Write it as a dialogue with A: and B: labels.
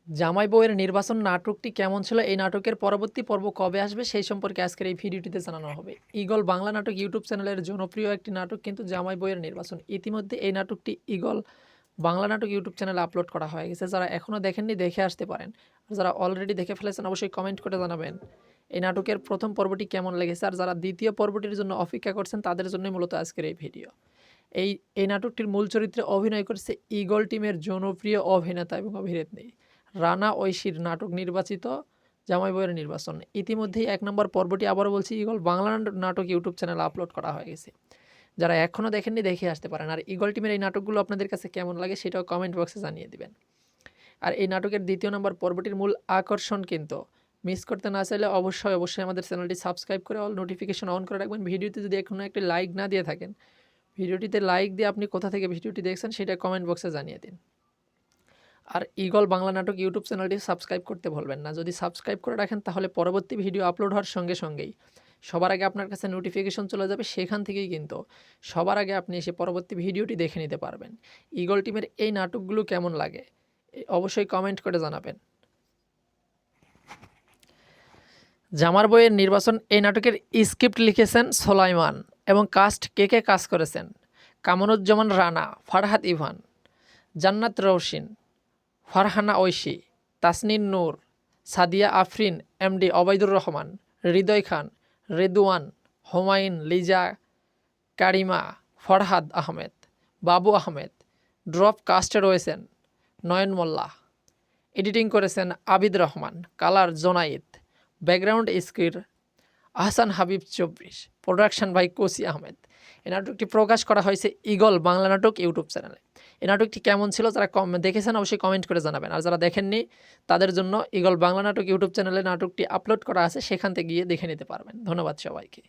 A: জামাই বউয়ের নির্বাচন নাটকটি কেমন ছিল? এই নাটকের পরবর্তী পর্ব কবে আসবে? সেই সম্পর্কে আজকের এই ভিডিওটিতে জানানো হবে। ঈগল বাংলা নাটক ইউটিউব চ্যানেলের জনপ্রিয় একটি নাটক কিন্তু জামাই বউয়ের নির্বাচন। ইতিমধ্যে এই নাটকটি ঈগল বাংলা নাটক ইউটিউব চ্যানেলে আপলোড করা হয়ে গেছে। যারা এখনও দেখেননি দেখে আসতে পারেন। আর যারা অলরেডি দেখে ফেলেছেন অবশ্যই কমেন্ট করে জানাবেন এই নাটকের প্রথম পর্বটি কেমন লেগেছে। আর যারা দ্বিতীয় পর্বটির জন্য অপেক্ষা করছেন তাদের জন্যই মূলত আজকের এই ভিডিও। এই নাটকটির মূল চরিত্রে অভিনয় করেছে ঈগল টিমের জনপ্রিয় অভিনেতা এবং অভিনেত্রী রানা ঐশীর নাটক নির্বাচিত জামাই বউয়ের নির্বাচন। ইতিমধ্যেই ১ নম্বর পর্বটি আবারও বলছি ঈগল বাংলা নাটক ইউটিউব চ্যানেলে আপলোড করা হয়ে গেছে। যারা এখনও দেখেননি দেখে আসতে পারেন। আর ঈগল টিমের এই নাটকগুলো আপনাদের কাছে কেমন লাগে সেটাও কমেন্ট বক্সে জানিয়ে দিবেন। আর এই নাটকের দ্বিতীয় নম্বর পর্বটির মূল আকর্ষণ কিন্তু মিস করতে না চাইলে অবশ্যই আমাদের চ্যানেলটি সাবস্ক্রাইব করে অল নোটিফিকেশন অন করে রাখবেন। ভিডিওতে যদি এখনও একটি লাইক না দিয়ে থাকেন, ভিডিওটিতে লাইক দিয়ে আপনি কোথা থেকে ভিডিওটি দেখছেন সেটা কমেন্ট বক্সে জানিয়ে দিন। আর ঈগল বাংলা নাটক ইউটিউব চ্যানেলটি সাবস্ক্রাইব করতে ভুলবেন না। যদি সাবস্ক্রাইব করে রাখেন তাহলে পরবর্তী ভিডিও আপলোড হওয়ার সঙ্গে সঙ্গেই সবার আগে আপনার কাছে নোটিফিকেশন চলে যাবে। সেখান থেকেই কিন্তু সবার আগে আপনি এসে পরবর্তী ভিডিওটি দেখে নিতে পারবেন। ঈগল টিমের এই নাটকগুলো কেমন লাগে অবশ্যই কমেন্ট করে জানাবেন। জামার বইয়ের নির্বাচন এই নাটকের স্ক্রিপ্ট লিখেছেন সোলাইমান এবং কাস্ট কে কাজ করেছেন: কামরুজ্জামান রানা, ফারহাদ ইভান, জান্নাত রৌশিন, ফারহানা ঐশী, তাসনিন নূর, সাদিয়া আফরিন, এমডি অবাইদুর রহমান, হৃদয় খান, রেদওয়ান, হুমায়ুন, লিজা, কারিমা, ফরহাদ আহমেদ, বাবু আহমেদ। ড্রপ কাস্টে রয়েছেন নয়ন মোল্লা, এডিটিং করেছেন Abid Rahman, colour Zonayed, background score Ahsan Habib ২৪, production by Kosi Ahmed. এই নাটকটি প্রকাশ করা হয়েছে ঈগল বাংলা নাটক ইউটিউব চ্যানেলে। এই নাটকটি কেমন ছিল যারা দেখেছেন অবশ্যই কমেন্ট করে জানাবেন। আর যারা দেখেননি তাদের জন্য ঈগল বাংলা নাটক ইউটিউব চ্যানেলে নাটকটি আপলোড করা আছে, সেখান থেকে গিয়ে দেখে নিতে পারবেন। ধন্যবাদ সবাইকে।